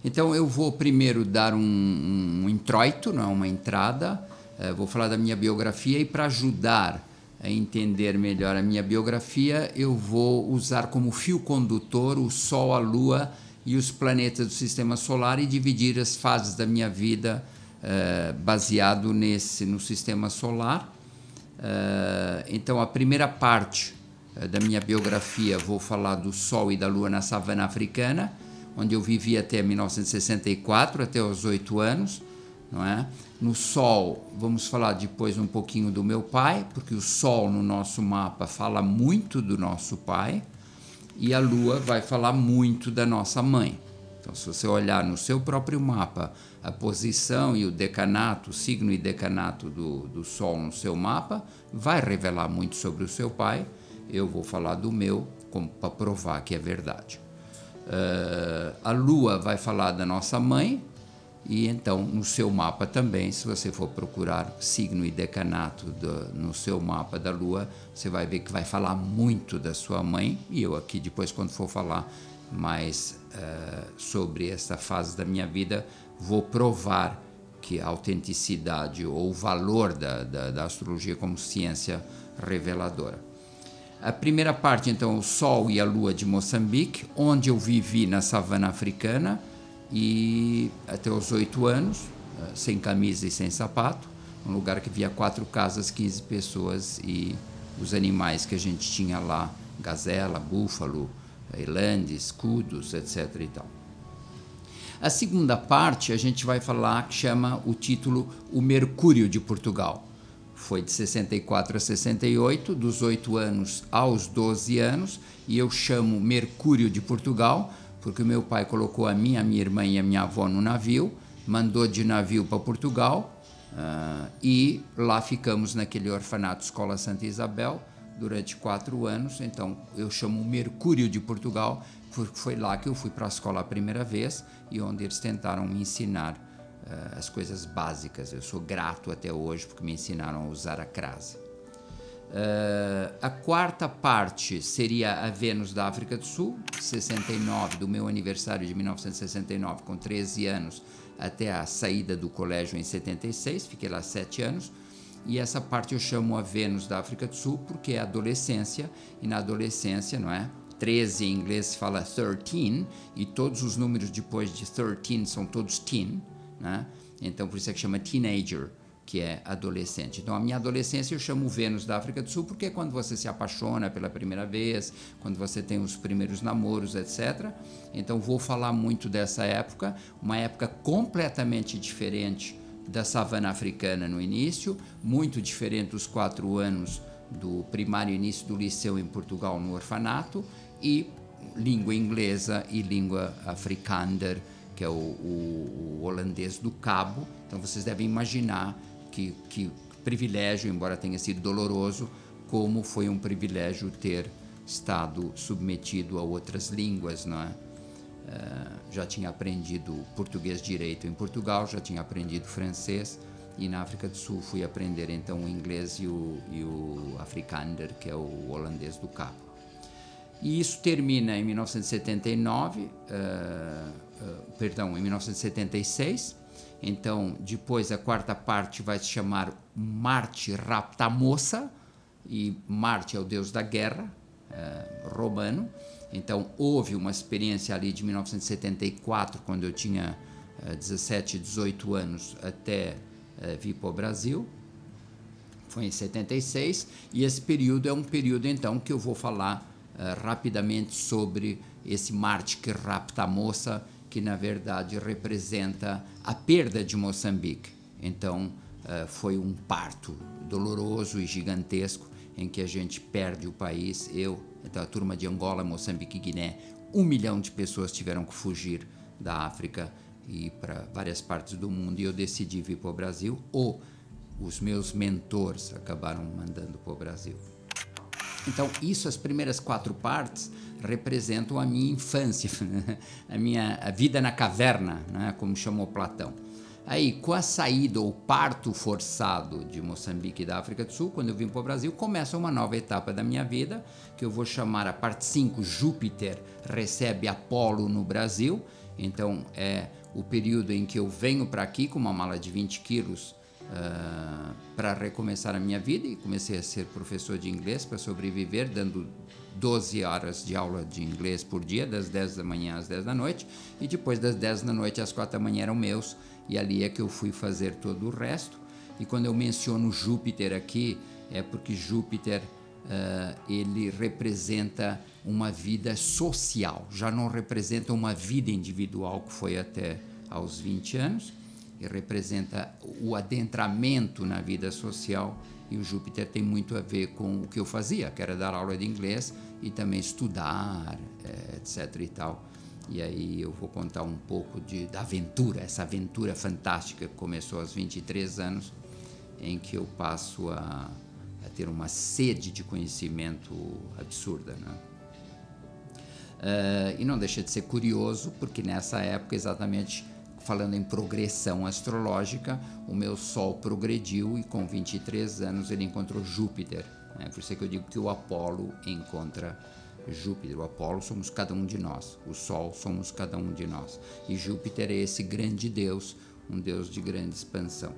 Então eu vou primeiro dar um introito, não, uma entrada, vou falar da minha biografia e para ajudar a entender melhor a minha biografia, eu vou usar como fio condutor o Sol, a Lua e os planetas do Sistema Solar e dividir as fases da minha vida baseado no Sistema Solar. Então a primeira parte da minha biografia vou falar do Sol e da Lua na savana africana, onde eu vivi até 1964, até os 8 anos, não é? No Sol, vamos falar depois um pouquinho do meu pai, porque o Sol no nosso mapa fala muito do nosso pai, e a Lua vai falar muito da nossa mãe. Então, se você olhar no seu próprio mapa a posição e o decanato, o signo e decanato do Sol no seu mapa, vai revelar muito sobre o seu pai. Eu vou falar do meu, para provar que é verdade. A Lua vai falar da nossa mãe, e então no seu mapa também, se você for procurar signo e decanato no seu mapa da Lua, você vai ver que vai falar muito da sua mãe, e eu aqui depois, quando for falar mais sobre essa fase da minha vida, vou provar que a autenticidade ou o valor da astrologia como ciência reveladora. A primeira parte, então, o Sol e a Lua de Moçambique, onde eu vivi na savana africana e até os 8 anos, sem camisa e sem sapato, um lugar que havia 4 casas, 15 pessoas e os animais que a gente tinha lá, gazela, búfalo, elandes, escudos, etc. e tal. A segunda parte a gente vai falar que chama o título O Mercúrio de Portugal. Foi de 64 a 68, dos 8 anos aos 12 anos, e eu chamo Mercúrio de Portugal, porque meu pai colocou a minha irmã e a minha avó no navio, mandou de navio para Portugal, e lá ficamos naquele orfanato Escola Santa Isabel durante 4 anos. Então eu chamo Mercúrio de Portugal, porque foi lá que eu fui para a escola a primeira vez e onde eles tentaram me ensinar as coisas básicas. Eu sou grato até hoje porque me ensinaram a usar a crase. A quarta parte seria a Vênus da África do Sul, 69, do meu aniversário de 1969, com 13 anos, até a saída do colégio em 76, fiquei lá 7 anos, e essa parte eu chamo a Vênus da África do Sul porque é adolescência, e na adolescência, não é? 13 em inglês se fala 13, e todos os números depois de 13 são todos teen, né? Então por isso é que chama teenager, que é adolescente. Então a minha adolescência eu chamo Vênus da África do Sul porque é quando você se apaixona pela primeira vez, quando você tem os primeiros namoros, etc. Então vou falar muito dessa época, uma época completamente diferente da savana africana no início, muito diferente dos 4 anos do primário início do liceu em Portugal no orfanato, e língua inglesa e língua afrikaner, que é o holandês do Cabo. Então vocês devem imaginar que privilégio, embora tenha sido doloroso, como foi um privilégio ter estado submetido a outras línguas, não é? Já tinha aprendido português direito em Portugal, já tinha aprendido francês, e na África do Sul fui aprender então o inglês e o afrikaner, que é o holandês do Cabo. E isso termina em 1979, em 1976. Então, depois a quarta parte vai se chamar Marte rapta a moça, e Marte é o deus da guerra, romano. Então, houve uma experiência ali de 1974, quando eu tinha 17, 18 anos, até vir para o Brasil. Foi em 76, e esse período é um período, então, que eu vou falar rapidamente sobre esse Marte que rapta a moça, que na verdade representa a perda de Moçambique. Então foi um parto doloroso e gigantesco em que a gente perde o país. Então a turma de Angola, Moçambique e Guiné, 1 milhão de pessoas tiveram que fugir da África e para várias partes do mundo, e eu decidi vir para o Brasil, ou os meus mentores acabaram mandando para o Brasil. Então, as primeiras 4 partes representam a minha infância, a vida na caverna, né, como chamou Platão. Aí, com a saída ou parto forçado de Moçambique e da África do Sul, quando eu vim para o Brasil, começa uma nova etapa da minha vida, que eu vou chamar a parte 5, Júpiter recebe Apolo no Brasil, Então, é o período em que eu venho para aqui com uma mala de 20 quilos para recomeçar a minha vida, e comecei a ser professor de inglês para sobreviver, dando 12 horas de aula de inglês por dia, das 10 da manhã às 10 da noite, e depois das 10 da noite às 4 da manhã eram meus, e ali é que eu fui fazer todo o resto. E quando eu menciono Júpiter aqui, é porque Júpiter ele representa uma vida social, já não representa uma vida individual que foi até aos 20 anos, e representa o adentramento na vida social, e o Júpiter tem muito a ver com o que eu fazia, que era dar aula de inglês e também estudar, etc e tal. E aí eu vou contar um pouco da aventura, essa aventura fantástica que começou aos 23 anos, em que eu passo a ter uma sede de conhecimento absurda, né? E não deixa de ser curioso, porque nessa época, exatamente falando em progressão astrológica, o meu Sol progrediu e com 23 anos ele encontrou Júpiter, né? Por isso é que eu digo que o Apolo encontra Júpiter. O Apolo somos cada um de nós, o Sol somos cada um de nós, e Júpiter é esse grande Deus, um Deus de grande expansão.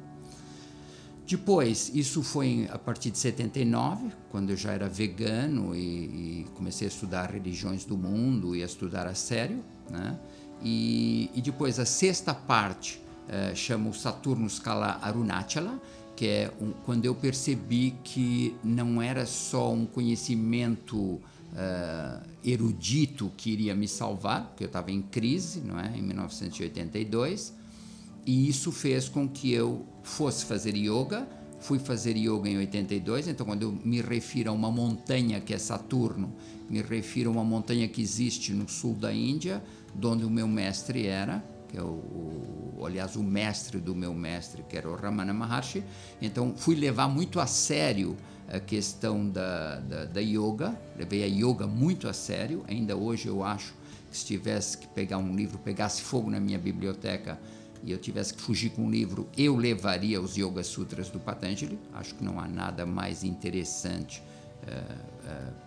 Depois, isso foi a partir de 79, quando eu já era vegano e comecei a estudar religiões do mundo e a estudar a sério, né? E depois a sexta parte chama o Saturno Scala Arunachala, que é quando eu percebi que não era só um conhecimento erudito que iria me salvar, porque eu estava em crise, não é? Em 1982, e isso fez com que eu fosse fazer yoga. Fui fazer yoga em 82, então quando eu me refiro a uma montanha que é Saturno, me refiro a uma montanha que existe no sul da Índia, de onde o meu mestre era, que é aliás, o mestre do meu mestre, que era o Ramana Maharshi. Então fui levar muito a sério a questão da yoga, levei a yoga muito a sério. Ainda hoje eu acho que se tivesse que pegar um livro, pegasse fogo na minha biblioteca, e eu tivesse que fugir com um livro, eu levaria os Yoga Sutras do Patanjali. Acho que não há nada mais interessante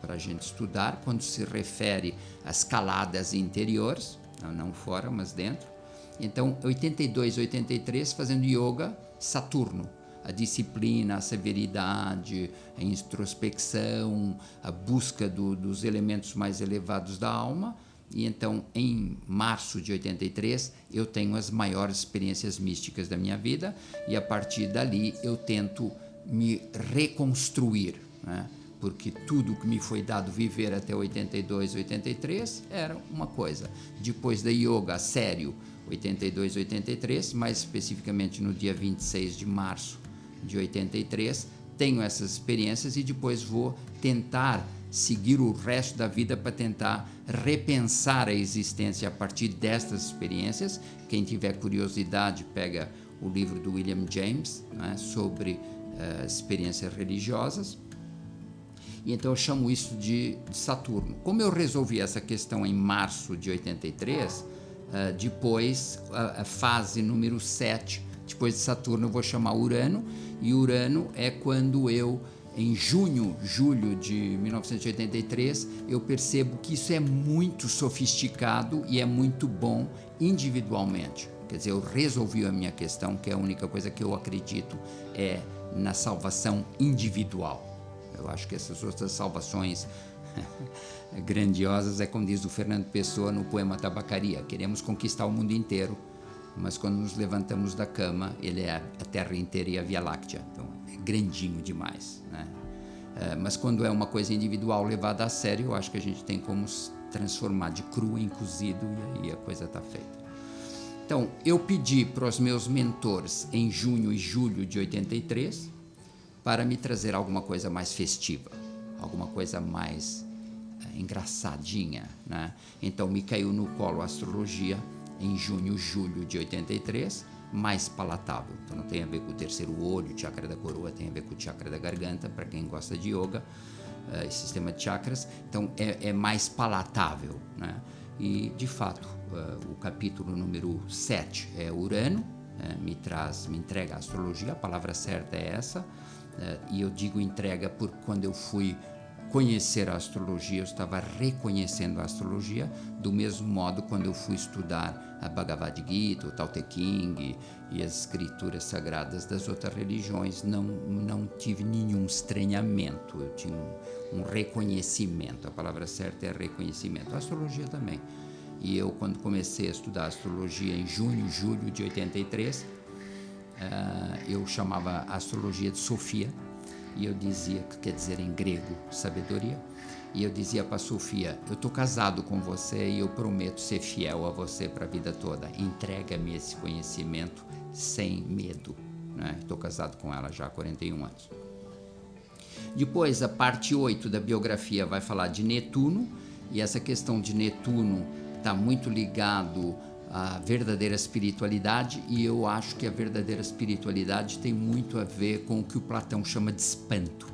para a gente estudar quando se refere às caladas interiores, não fora, mas dentro. Então, 82, 83, fazendo yoga, Saturno. A disciplina, a severidade, a introspecção, a busca dos elementos mais elevados da alma. E então, em março de 83, eu tenho as maiores experiências místicas da minha vida, e a partir dali eu tento me reconstruir, né? Porque tudo que me foi dado viver até 82, 83 era uma coisa. Depois da yoga, a sério, 82, 83, mais especificamente no dia 26 de março de 83, tenho essas experiências e depois vou tentar seguir o resto da vida para tentar repensar a existência a partir destas experiências. Quem tiver curiosidade, pega o livro do William James, né, sobre experiências religiosas. E então eu chamo isso de Saturno. Como eu resolvi essa questão em março de 83, depois a fase número 7, depois de Saturno, eu vou chamar Urano, e Urano é quando eu, em julho de 1983, eu percebo que isso é muito sofisticado e é muito bom individualmente. Quer dizer, eu resolvi a minha questão, que é a única coisa que eu acredito é na salvação individual. Eu acho que essas outras salvações grandiosas é como diz o Fernando Pessoa no poema Tabacaria: queremos conquistar o mundo inteiro, mas quando nos levantamos da cama, ele é a Terra inteira e a Via Láctea. Então, é grandinho demais, né? Mas quando é uma coisa individual levada a sério, eu acho que a gente tem como transformar de cru em cozido, e aí a coisa está feita. Então, eu pedi para os meus mentores em junho e julho de 83 para me trazer alguma coisa mais festiva, alguma coisa mais engraçadinha, né? Então, me caiu no colo a astrologia em junho, julho de 83, mais palatável. Então não tem a ver com o terceiro olho, o chakra da coroa, tem a ver com o chakra da garganta, para quem gosta de yoga, sistema de chakras. Então é mais palatável, né? E de fato, o capítulo número 7 é Urano, me entrega a astrologia, a palavra certa é essa, e eu digo entrega porque quando eu fui conhecer a astrologia, eu estava reconhecendo a astrologia, do mesmo modo quando eu fui estudar a Bhagavad Gita, o Tao Te Ching e as escrituras sagradas das outras religiões, não tive nenhum estranhamento, eu tinha um reconhecimento, a palavra certa é reconhecimento, a astrologia também. E eu, quando comecei a estudar astrologia em julho de 83, eu chamava a astrologia de Sofia, e eu dizia, que quer dizer em grego, sabedoria, e eu dizia para a Sofia, eu estou casado com você e eu prometo ser fiel a você para a vida toda, entrega-me esse conhecimento sem medo, né? Estou casado com ela já há 41 anos. Depois, a parte 8 da biografia vai falar de Netuno, e essa questão de Netuno está muito ligado à verdadeira espiritualidade, e eu acho que a verdadeira espiritualidade tem muito a ver com o que o Platão chama de espanto.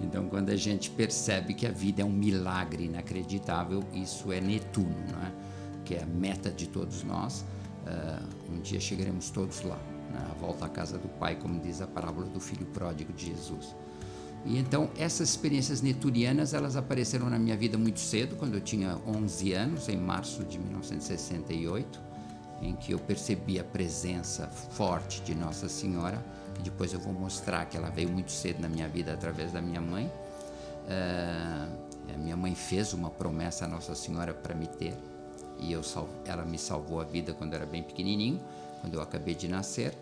Então, quando a gente percebe que a vida é um milagre inacreditável, isso é Netuno, né? Que é a meta de todos nós. Um dia chegaremos todos lá, né? A volta à casa do Pai, como diz a parábola do filho pródigo de Jesus. E então, essas experiências neturianas, elas apareceram na minha vida muito cedo, quando eu tinha 11 anos, em março de 1968, em que eu percebi a presença forte de Nossa Senhora, que depois eu vou mostrar que ela veio muito cedo na minha vida através da minha mãe. A minha mãe fez uma promessa a Nossa Senhora para me ter, e ela me salvou a vida quando eu era bem pequenininho, quando eu acabei de nascer.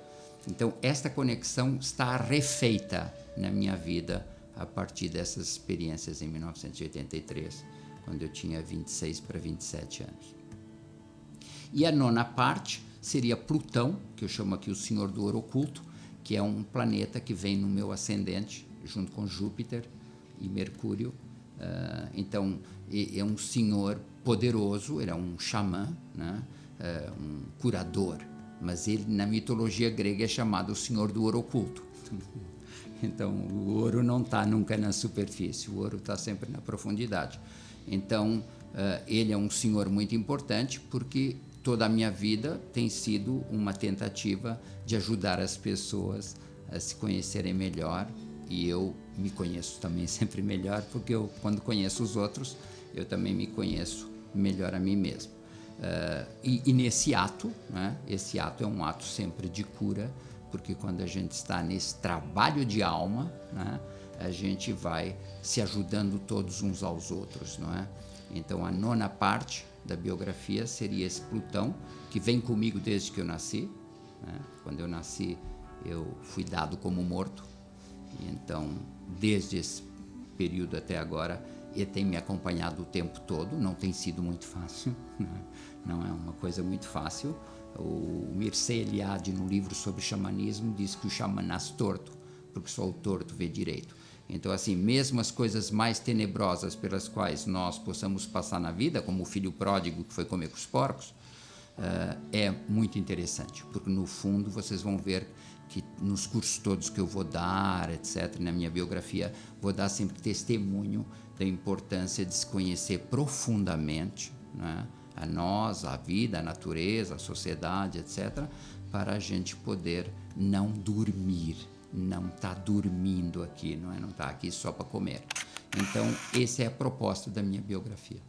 Então, esta conexão está refeita na minha vida a partir dessas experiências em 1983, quando eu tinha 26 para 27 anos. E a nona parte seria Plutão, que eu chamo aqui o Senhor do Ouro Oculto, que é um planeta que vem no meu ascendente, junto com Júpiter e Mercúrio. Então, é um senhor poderoso, ele é um xamã, né? Um curador, mas ele na mitologia grega é chamado o Senhor do Ouro Oculto. Então o ouro não está nunca na superfície, o ouro está sempre na profundidade. Então ele é um senhor muito importante, porque toda a minha vida tem sido uma tentativa de ajudar as pessoas a se conhecerem melhor, e eu me conheço também sempre melhor, porque eu, quando conheço os outros, eu também me conheço melhor a mim mesmo. E nesse ato, né, esse ato é um ato sempre de cura, porque quando a gente está nesse trabalho de alma, né, a gente vai se ajudando todos uns aos outros, não é? Então a nona parte da biografia seria esse Plutão, que vem comigo desde que eu nasci, né? Quando eu nasci eu fui dado como morto, e então desde esse período até agora ele tem me acompanhado o tempo todo. Não tem sido muito fácil, não é uma coisa muito fácil. O Mircea Eliade, no livro sobre xamanismo, diz que o xamã nasce torto, porque só o torto vê direito. Então, assim, mesmo as coisas mais tenebrosas pelas quais nós possamos passar na vida, como o filho pródigo que foi comer com os porcos, é muito interessante, porque no fundo vocês vão ver que nos cursos todos que eu vou dar, etc., na minha biografia, vou dar sempre testemunho da importância de se conhecer profundamente, né, a nós, a vida, a natureza, a sociedade, etc., para a gente poder não dormir, não estar dormindo aqui, não estar aqui só para comer. Então, essa é a proposta da minha biografia.